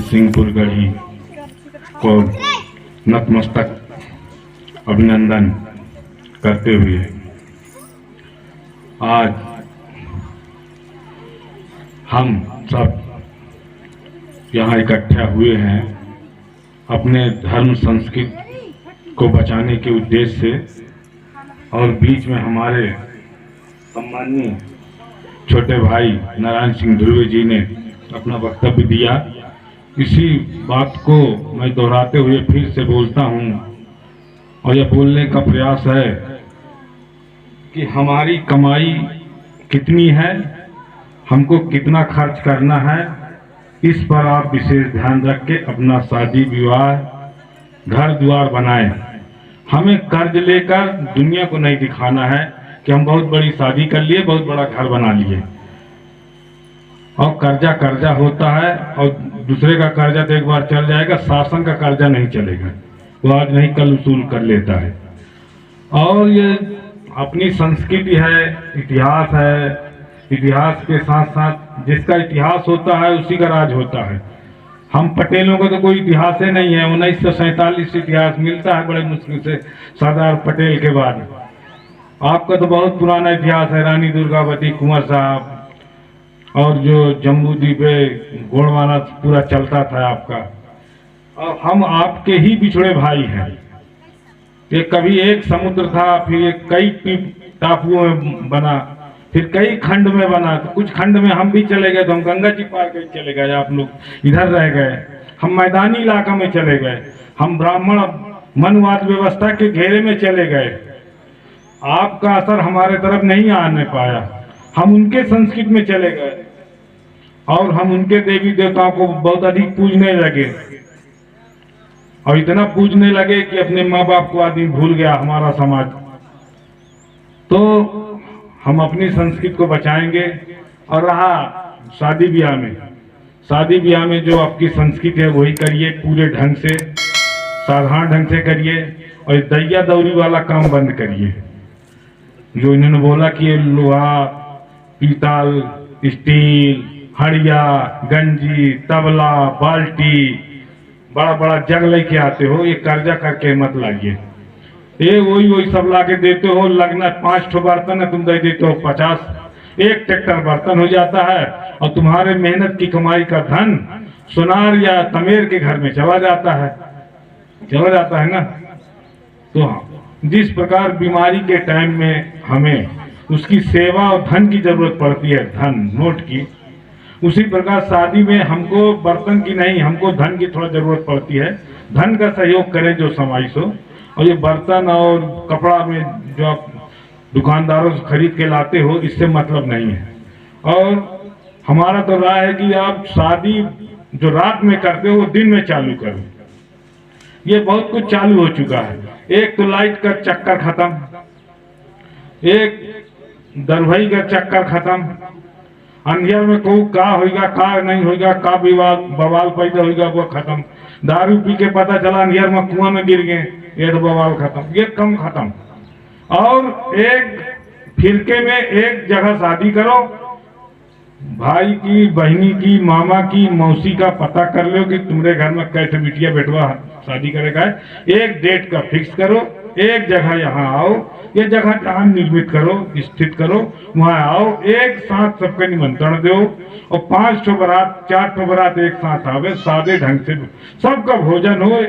सिंहपुर गढ़ी को नतमस्तक अभिनंदन करते हुए आज हम सब यहाँ इकट्ठा हुए हैं अपने धर्म संस्कृति को बचाने के उद्देश्य से, और बीच में हमारे सम्माननीय छोटे भाई नारायण सिंह ध्रुवे जी ने अपना वक्तव्य दिया। इसी बात को मैं दोहराते हुए फिर से बोलता हूँ और यह बोलने का प्रयास है कि हमारी कमाई कितनी है, हमको कितना खर्च करना है, इस पर आप विशेष ध्यान रख के अपना शादी विवाह घर द्वार बनाएं। हमें कर्ज लेकर दुनिया को नहीं दिखाना है कि हम बहुत बड़ी शादी कर लिए, बहुत बड़ा घर बना लिए। और कर्जा कर्जा होता है और दूसरे का कर्जा तो एक बार चल जाएगा, शासन का कर्जा नहीं चलेगा, वो आज नहीं कल वसूल कर लेता है। और ये अपनी संस्कृति है, इतिहास है, इतिहास के साथ साथ जिसका इतिहास होता है उसी का राज होता है। हम पटेलों का तो कोई इतिहास ही नहीं है। 1947 इतिहास मिलता है बड़े मुश्किल से सरदार पटेल के बाद। आपका तो बहुत पुराना इतिहास है, रानी दुर्गावती, कुंवर साहब और जो जम्बू द्वीपे गोंडवाना पूरा चलता था आपका। और हम आपके ही बिछड़े भाई हैं। ये कभी एक समुद्र था, फिर ये कई टापुओं में बना, फिर कई खंड में बना। तो कुछ खंड में हम भी चले गए, तो हम गंगा जी पार कर चले गए, आप लोग इधर रह गए। हम मैदानी इलाका में चले गए, हम ब्राह्मण मनवाद व्यवस्था के घेरे में चले गए। आपका असर हमारे तरफ नहीं आने पाया, हम उनके संस्कृति में चले गए और हम उनके देवी देवताओं को बहुत अधिक पूजने लगे। और इतना पूजने लगे कि अपने माँ बाप को आदमी भूल गया हमारा समाज। तो हम अपनी संस्कृति को बचाएंगे। और रहा शादी ब्याह में जो आपकी संस्कृति है वही करिए, पूरे ढंग से, साधारण ढंग से करिए। और दैया दौरी वाला काम बंद करिए। जो इन्होंने बोला कि ये लोहा, पीतल, स्टील, हड़िया, गंजी, तबला, बाल्टी, बड़ा बड़ा जग लेके आते हो, ये कर्जा करके मत लाइए। ये वही सब लाके देते हो, लगना 5 ठो बर्तन है, तुम दे देते हो 50, एक ट्रैक्टर बर्तन हो जाता है। और तुम्हारे मेहनत की कमाई का धन सुनार या तमेर के घर में चला जाता है ना। तो जिस प्रकार बीमारी के टाइम में हमें उसकी सेवा और धन की जरूरत पड़ती है, धन नोट की, उसी प्रकार शादी में हमको बर्तन की नहीं, हमको धन की थोड़ा जरूरत पड़ती है। धन का सहयोग करें जो समाइश हो। और ये बर्तन और कपड़ा में जो आप दुकानदारों से खरीद के लाते हो, इससे मतलब नहीं है। और हमारा तो राय है कि आप शादी जो रात में करते हो वो दिन में चालू करो। ये बहुत कुछ चालू हो चुका है। एक तो लाइट का चक्कर खत्म, एक दरभई का चक्कर खत्म, अंधियार में कहूँ का होगा का नहीं होगा, का बवाल पैदा होगा वो खत्म। दारू पी के पता चला अंधियार में कुआं में गिर गए, ये तो बवाल खत्म, ये कम खत्म। और एक फिरके में एक जगह शादी करो, भाई की, बहनी की, मामा की, मौसी का पता कर लो कि तुम्हारे घर में कैसे बिटिया बेटवा शादी करेगा। एक डेट का फिक्स करो, एक जगह यहाँ आओ, ये जगह जहाँ निर्मित करो, स्थित करो, वहाँ आओ, एक साथ सबका निमंत्रण दो। और 5 ठो बारात, 4 ठो बारात एक साथ आवे, सादे ढंग से सबका भोजन हो।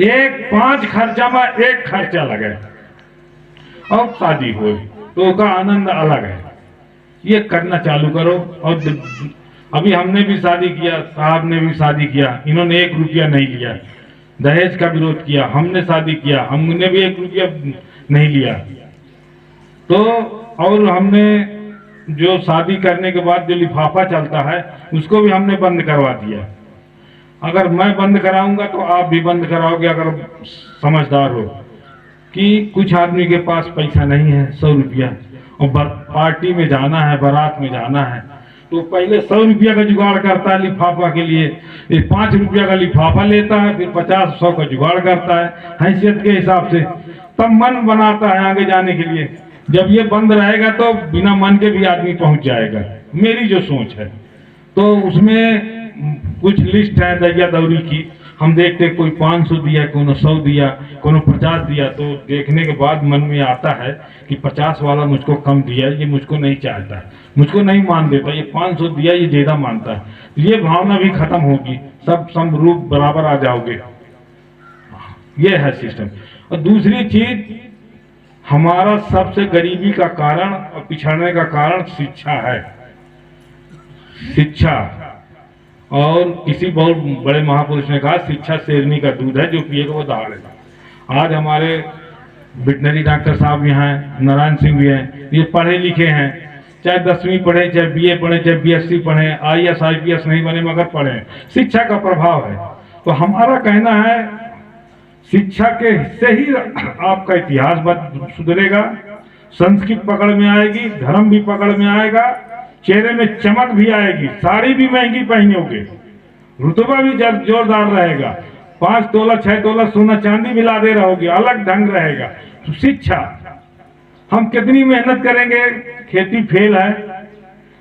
एक 5 खर्चा में एक खर्चा लगे और शादी हो, तो उसका आनंद अलग है। ये करना चालू करो। और अभी हमने भी शादी किया, साहब ने भी शादी किया, इन्होंने 1 रुपया नहीं लिया, दहेज का विरोध किया। हमने शादी किया, हमने भी 1 रुपया नहीं लिया। तो और हमने जो शादी करने के बाद जो लिफाफा चलता है उसको भी हमने बंद करवा दिया। अगर मैं बंद कराऊंगा तो आप भी बंद कराओगे, अगर समझदार हो। कि कुछ आदमी के पास पैसा नहीं है 100 रुपया, और पार्टी में जाना है, बारात में जाना है, तो पहले 100 रुपया का जुगाड़ करता है लिफाफा के लिए। 5 रुपया का लिफाफा लेता है, फिर 50-100 का जुगाड़ करता है हैसियत के हिसाब से। तब मन बनाता है आगे जाने के लिए। जब ये बंद रहेगा तो बिना मन के भी आदमी पहुंच जाएगा, मेरी जो सोच है। तो उसमें कुछ लिस्ट है दैया दौरी की, हम देखते कोई 500 दिया, कोनो 100 दिया, कोनो 50 दिया, तो देखने के बाद मन में आता है कि 50 वाला मुझको कम दिया, ये मुझको नहीं चाहता, मुझको नहीं मान देता, ये 500 दिया ये ज्यादा मानता है। ये भावना भी खत्म होगी, सब समरूप बराबर आ जाओगे, ये है सिस्टम। और दूसरी चीज, हमारा सबसे गरीबी का कारण और पिछड़ने का कारण शिक्षा है। शिक्षा, और किसी बहुत बड़े महापुरुष ने कहा शिक्षा शेरनी का दूध है, जो पिएगा वो दहाड़ेगा। आज हमारे वेटनरी डॉक्टर साहब भी हैं, नारायण सिंह भी हैं, ये पढ़े लिखे हैं, चाहे 10वीं पढ़े, चाहे बीए पढ़े, चाहे बीएससी पढ़े, आईएएस आईपीएस नहीं बने मगर पढ़े, शिक्षा का प्रभाव है। तो हमारा कहना है शिक्षा के हिस्से ही आपका इतिहास सुधरेगा, संस्कृत पकड़ में आएगी, धर्म भी पकड़ में आएगा, चेहरे में चमक भी आएगी, साड़ी भी महंगी पहनोगे, रुतबा भी जोरदार रहेगा, 5 तोला 6 तोला सोना चांदी भी लादे रहोगे, अलग ढंग रहेगा। तो शिक्षा, हम कितनी मेहनत करेंगे, खेती फेल है।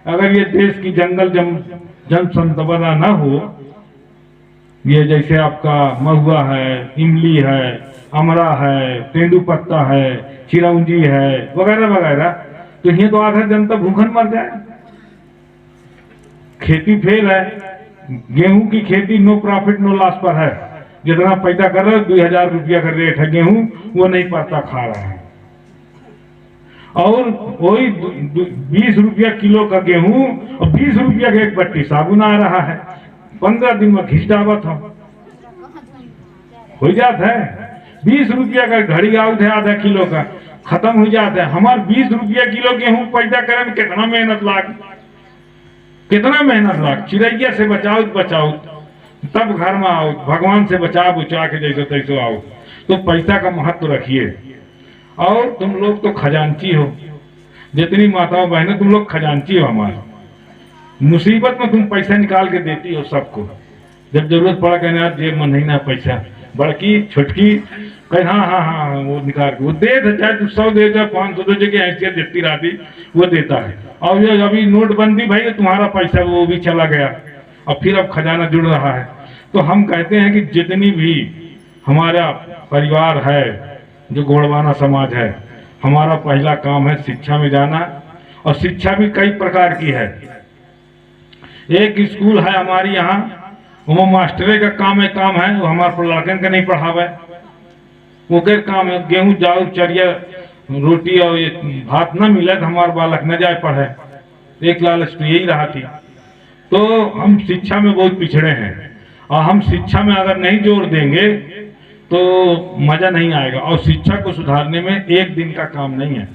अगर ये देश की जंगल जन संपदा न हो, ये जैसे आपका महुआ है, इमली है, अमरा है, तेंदुपत्ता है, चिरौंजी है, वगैरह वगैरह, तो ये तो आधा जनता भूखन मर जाए। खेती फेल है, गेहूं की खेती नो प्रॉफिट नो लॉस पर है, जितना पैदा कर रहे हो 2000 रुपया का रेट है गेहूं, वो नहीं पड़ता खा रहा है। और वही 20 रुपया किलो का गेहूं और 20 रुपया का एक बट्टी साबुन आ रहा है, 15 दिन में घिस डावत हो जाता है। 20 रुपया का घड़ी आउट है, आधा किलो का खत्म हो जाता है। हमारे 20 रुपया किलो गेहूं पैदा करे में कितना मेहनत लाग, कितना मेहनत लाग। चिड़ैया से बचाओ बचाओ तब घर में आओ, भगवान से बचा बुचा के जैसे तैसे आओ। तो पैसा का महत्व रखिए। और तुम लोग तो खजांची हो, जितनी माताओं बहनें तुम लोग खजांची हो। हमारे मुसीबत में तुम पैसा निकाल के देती हो सबको, जब जरूरत पड़ा कहना यार जेब में नहीं ना पैसा, बड़की छोटकी कहे हाँ हाँ हाँ वो निकाल के वो दे, चाहे तू 100 दे, चाहे 500 दे, की हैसियत जितनी रहती वो देता है। और ये अभी नोटबंदी भाई, तुम्हारा पैसा वो भी चला गया और फिर अब खजाना जुड़ रहा है। तो हम कहते हैं कि जितनी भी हमारा परिवार है, जो गोड़वाना समाज है, हमारा पहला काम है शिक्षा में जाना। और शिक्षा भी कई प्रकार की है। एक स्कूल है हमारी यहाँ, वो मास्टरे का काम है, वो हमारे पर लड़कन का नहीं पढ़ावे, वो के काम है। गेहूं जाओ चरिया रोटी और ये भात न मिले तो हमारे बालक न जाए पढ़े, एक लालच तो यही रहा थी। तो हम शिक्षा में बहुत पिछड़े हैं, और हम शिक्षा में अगर नहीं जोर देंगे तो मजा नहीं आएगा। और शिक्षा को सुधारने में एक दिन का काम नहीं है।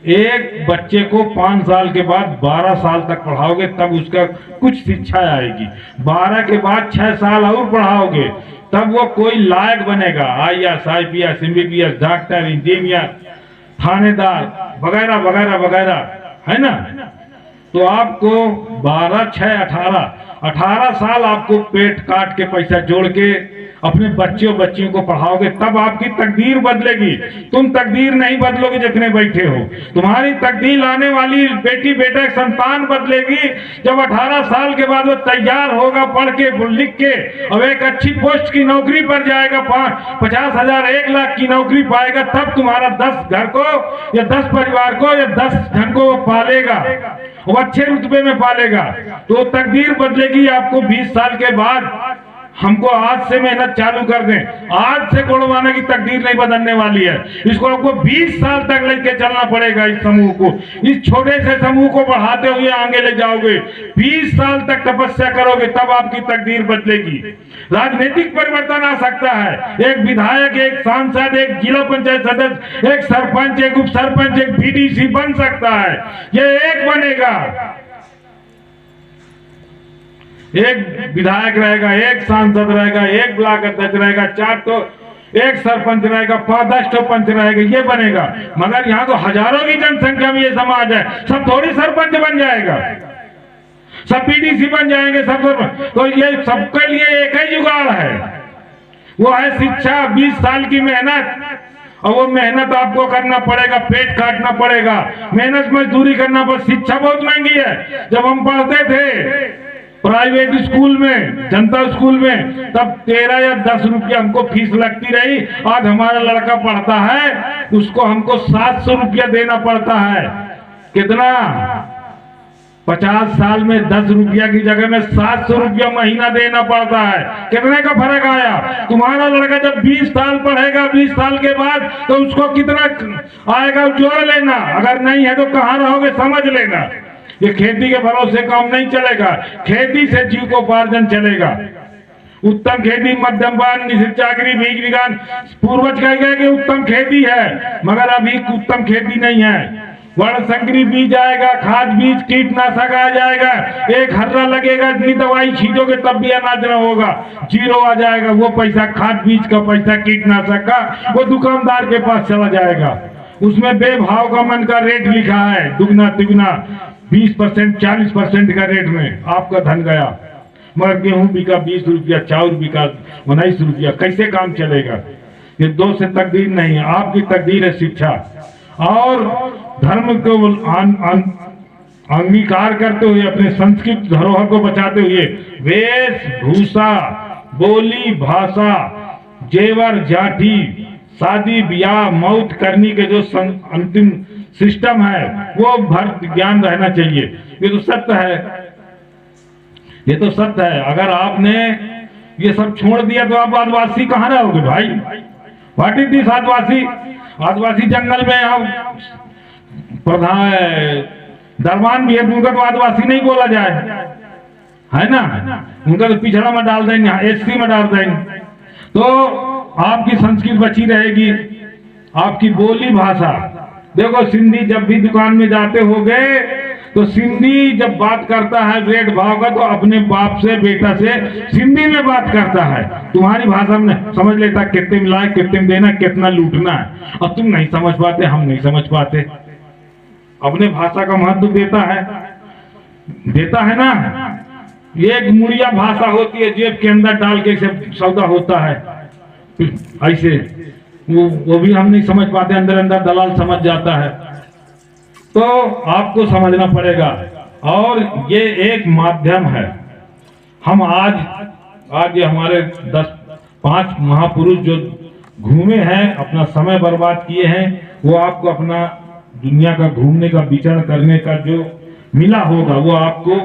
एक बच्चे को 5 साल के बाद 12 साल तक पढ़ाओगे तब उसका कुछ शिक्षा आएगी। 12 के बाद 6 साल और पढ़ाओगे तब वो कोई लायक बनेगा, IAS IPS MBBS doctor engineer थानेदार वगैरह वगैरह वगैरह, है ना। तो आपको 12 6 18 साल आपको पेट काट के पैसा जोड़ के अपने बच्चों बच्चियों को पढ़ाओगे तब आपकी तकदीर बदलेगी। तुम तकदीर नहीं बदलोगे जितने बैठे हो, तुम्हारी तकदीर लाने वाली बेटी बेटा संतान बदलेगी जब 18 साल के बाद वो तैयार होगा, पढ़ के लिख के अब एक अच्छी पोस्ट की नौकरी पर जाएगा, 50,000 1 लाख की नौकरी पाएगा, तब तुम्हारा 10 घर को या 10 परिवार को या 10 जन को पालेगा, वो अच्छे रुतबे में पालेगा। तो तकदीर बदलेगी आपको 20 साल के बाद। हमको आज से मेहनत चालू कर दें, आज से गोड़वाना की तकदीर नहीं बदलने वाली है। इसको आपको 20 साल तक लेके चलना पड़ेगा। इस समूह को, इस छोटे से समूह को बढ़ाते हुए आगे ले जाओगे। 20 साल तक तपस्या करोगे तब आपकी तकदीर बदलेगी। राजनीतिक परिवर्तन आ सकता है। एक विधायक, एक सांसद, एक जिला पंचायत सदस्य, एक सरपंच, एक उप सरपंच, एक बीडीसी बन सकता है। ये एक बनेगा, एक विधायक रहेगा, एक सांसद रहेगा, एक ब्लॉक अध्यक्ष रहेगा, 4 तो एक सरपंच रहेगा, 5-10 तो पंच रहेगा, ये बनेगा। मगर यहाँ तो हजारों की जनसंख्या में ये समाज है, सब थोड़ी सरपंच बन जाएगा, सब पीडीसी बन जाएंगे, सब सरपंच। तो ये सबके लिए एक ही जुगाड़ है, वो है शिक्षा। 20 साल की मेहनत और वो मेहनत आपको करना पड़ेगा, पेट काटना पड़ेगा, मेहनत मजदूरी करना पड़ेगा। शिक्षा बहुत महंगी है। जब हम पढ़ते थे प्राइवेट स्कूल में, जनता स्कूल में, तब 13 या 10 रुपया हमको फीस लगती रही। आज हमारा लड़का पढ़ता है, उसको हमको 700 रुपया देना पड़ता है। कितना? 50 साल में 10 रुपया की जगह में 700 रुपया महीना देना पड़ता है। कितने का फर्क आया? तुम्हारा लड़का जब 20 साल पढ़ेगा, 20 साल के बाद, तो उसको कितना आएगा जोड़ लेना। अगर नहीं है तो कहाँ रहोगे समझ लेना। ये खेती के भरोसे काम नहीं चलेगा। खेती से जीविकोपार्जन चलेगा। उत्तम खेती, मध्यम पान, निश्चित चाकरी, बीज विज्ञान, पूर्वज कह गए कि उत्तम खेती है, मगर अभी उत्तम खेती नहीं है। वर्ण संकरी बीज आएगा, खाद बीज, कीटनाशक आ जाएगा, एक हर्रा लगेगा, इतनी दवाई छींटोगे तब भी अनाज न होगा, जीरो आ जाएगा। वो पैसा खाद बीज का, पैसा कीटनाशक का, वो दुकानदार के पास चला जाएगा। उसमें बेभाव का मन का रेट लिखा है, दुगना तिगुना, 20%, 40% का रेट में आपका धन गया। मगर गेहूं बिका 20 रुपया, चाउर बिका 19 रुपया, कैसे काम चलेगा? ये दो से तकदीर नहीं है, आपकी तकदीर है शिक्षा। और धर्म को अंगीकार करते हुए, अपने संस्कृत धरोहर को बचाते हुए, वेशभूषा, बोली भाषा, जेवर जाठी, शादी ब्याह, मौत करने के जो अंतिम सिस्टम है, वो भर ज्ञान रहना चाहिए। ये तो सत्य है, ये तो सत्य है। अगर आपने ये सब छोड़ दिया तो आप आदिवासी कहाँ रहोगे भाई? व्हाट इज दिस आदिवासी? आदिवासी जंगल में हम प्रधान दरबान भी है, उनका तो आदिवासी नहीं बोला जाए, है ना? उनका तो पिछड़ा में डाल देंगे, एससी में डाल देंगे। तो आपकी संस्कृति बची रहेगी, आपकी बोली भाषा। देखो सिंधी जब भी दुकान में जाते होगे तो सिंधी जब बात करता है रेट भाव का, तो अपने बाप से, बेटा से सिंधी में बात करता है। तुम्हारी भाषा में समझ लेता कितने मिलाए, कितने देना, कितना लूटना है। अब तुम नहीं समझ पाते, हम नहीं समझ पाते। अपने भाषा का महत्व देता है ना। एक मुड़िया भाषा होती है, जेब के अंदर डाल के सौदा होता है, ऐसे वो भी हम नहीं समझ पाते, अंदर अंदर दलाल समझ जाता है। तो आपको समझना पड़ेगा। और ये एक माध्यम है। हम आज ये हमारे 5 महापुरुष जो घूमे हैं, अपना समय बर्बाद किए हैं, वो आपको अपना दुनिया का घूमने का, विचरण करने का जो मिला होगा, वो आपको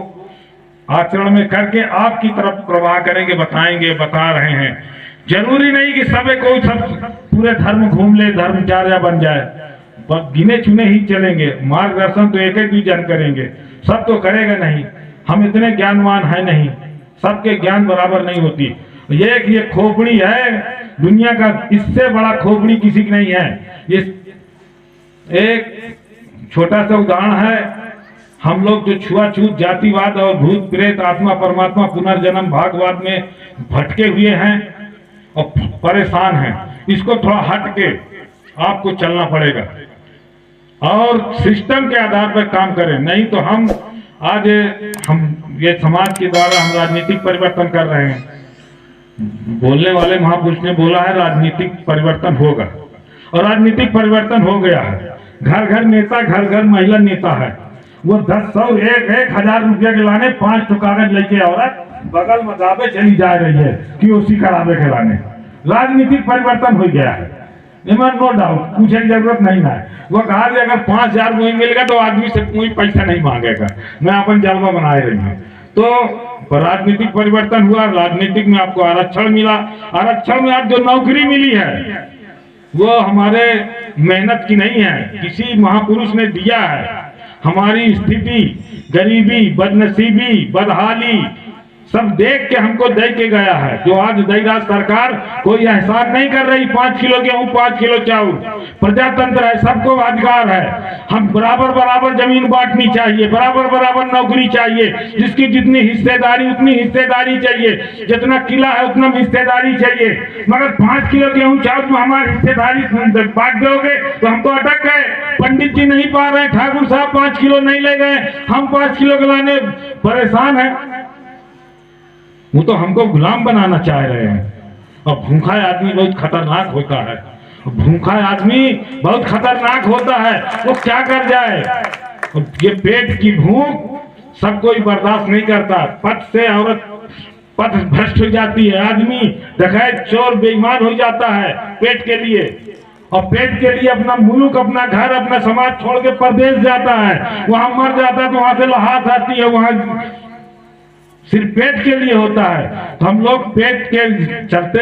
आचरण में करके आपकी तरफ प्रवाह करेंगे, बताएंगे, बता रहे हैं। जरूरी नहीं कि सबे कोई सब पूरे धर्म घूम ले, धर्मचार्य बन जाए, गिने चुने ही चलेंगे। मार्गदर्शन तो एक ही जन करेंगे, सब तो करेगा नहीं। हम इतने ज्ञानवान है नहीं, सबके ज्ञान बराबर नहीं होती। ये खोपड़ी है दुनिया का, इससे बड़ा खोपड़ी किसी की नहीं है। ये एक छोटा सा उदाहरण है। हम लोग जो छुआछूत, जातिवाद और भूत प्रेत, आत्मा परमात्मा, पुनर्जन्म, भागवाद में भटके हुए हैं और परेशान हैं, इसको थोड़ा हट के आपको चलना पड़ेगा और सिस्टम के आधार पर काम करें। नहीं तो हम ये समाज के द्वारा हम राजनीतिक परिवर्तन कर रहे हैं। बोलने वाले महापुरुष ने बोला है राजनीतिक परिवर्तन होगा, और राजनीतिक परिवर्तन हो गया है। घर घर नेता, घर घर महिला नेता है। वो 10, 100, 1,000 रुपया के लाने 5 तो कागज लेके औरत बगल में दावे चली जा रही है कि उसी करावे के लाने। राजनीतिक परिवर्तन हो गया है, नो डाउट, पूछने की जरूरत नहीं है। वो कहा कि अगर 5,000 मुझे मिलेगा तो आदमी से कोई पैसा नहीं मांगेगा, मैं अपन जलवा बनाए रही हूँ। तो राजनीतिक परिवर्तन हुआ, राजनीतिक में आपको आरक्षण मिला। आरक्षण में आज जो नौकरी मिली है वो हमारे मेहनत की नहीं है, किसी महापुरुष ने दिया है। हमारी स्थिति, गरीबी, बदनसीबी, बदहाली सब देख के हमको दे के गया है। जो आज दैराज सरकार कोई एहसान नहीं कर रही, 5 किलो गेहूं, 5 किलो चावल। प्रजातंत्र है, सबको अधिकार है। हम बराबर बराबर जमीन बांटनी चाहिए, बराबर बराबर नौकरी चाहिए, जिसकी जितनी हिस्सेदारी उतनी हिस्सेदारी चाहिए, जितना किला है उतना हिस्सेदारी चाहिए। मगर 5 किलो गेहूं चावल में हमारी हिस्सेदारी बांट दोगे तो हम तो अटक गए। पंडित जी नहीं पा रहे, ठाकुर साहब 5 किलो नहीं ले गए, हम 5 किलो के लाने परेशान है। वो तो हमको गुलाम बनाना चाह रहे हैं। और भूखा आदमी बहुत खतरनाक होता है। भूखा आदमी बहुत खतरनाक होता है, वो क्या कर जाए। ये पेट की भूख सब कोई बर्दाश्त नहीं करता। पथ से औरत पथ भ्रष्ट हो जाती है, आदमी डकैत चोर बेईमान हो जाता है पेट के लिए, और पेट के लिए अपना मुल्क, अपना घर, अपना समाज छोड़ के परदेश जाता है, वहां मर जाता है तो वहां से लाश आती है, वहां सिर्फ पेट के लिए होता है। तो हम लोग पेट के चलते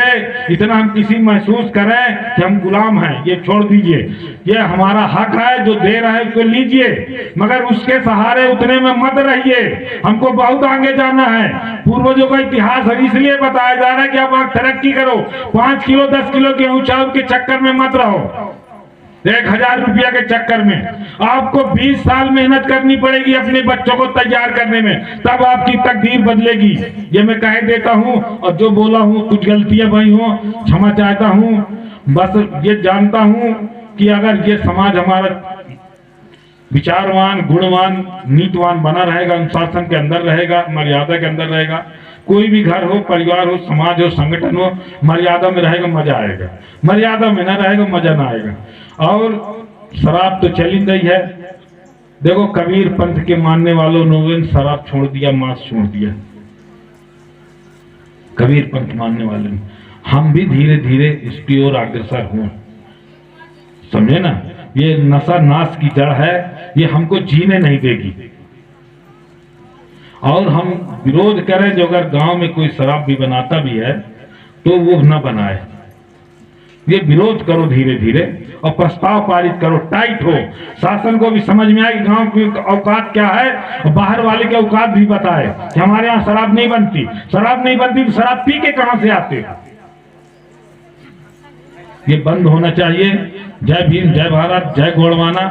इतना हम किसी महसूस करें कि हम गुलाम हैं, ये छोड़ दीजिए, ये हमारा हक है, जो दे रहा है उसको लीजिए, मगर उसके सहारे उतने में मत रहिए। हमको बहुत आगे जाना है। पूर्वजों का इतिहास इसलिए बताया जा रहा है कि आप तरक्की करो, 5 किलो 10 किलो गेहूं चावल के चक्कर में मत रहो, 1000 रुपया के चक्कर में। आपको 20 साल मेहनत करनी पड़ेगी अपने बच्चों को तैयार करने में, तब आपकी तकदीर बदलेगी। ये मैं कह देता हूँ, और जो बोला हूँ कुछ गलतियां भाई हो क्षमा चाहता हूँ। बस ये जानता हूँ कि अगर ये समाज हमारा विचारवान, गुणवान, नीतिवान बना रहेगा, अनुशासन के अंदर रहेगा, मर्यादा के अंदर रहेगा, कोई भी घर हो, परिवार हो, समाज हो, संगठन हो, मर्यादा में रहेगा मजा आएगा। मर्यादा में ना रहेगा मजा ना आएगा। और शराब तो चली गई है। देखो कबीर पंथ के मानने वालों ने शराब छोड़ दिया, मांस छोड़ दिया, कबीर पंथ मानने वाले ने। हम भी धीरे धीरे इसकी ओर अग्रसर हुए, समझे ना। ये नशा नाश की जड़ है, ये हमको जीने नहीं देगी। और हम विरोध करें, जो अगर गांव में कोई शराब भी बनाता भी है तो वो न बनाए। ये विरोध करो धीरे धीरे, और प्रस्ताव पारित करो, टाइट हो, शासन को भी समझ में आए कि गांव की औकात क्या है, और बाहर वाले के औकात भी बताए कि हमारे यहाँ शराब नहीं बनती। शराब नहीं बनती तो शराब पी के कहां से आते। ये बंद होना चाहिए। जय भीम, जय भारत, जय गोड़वाना।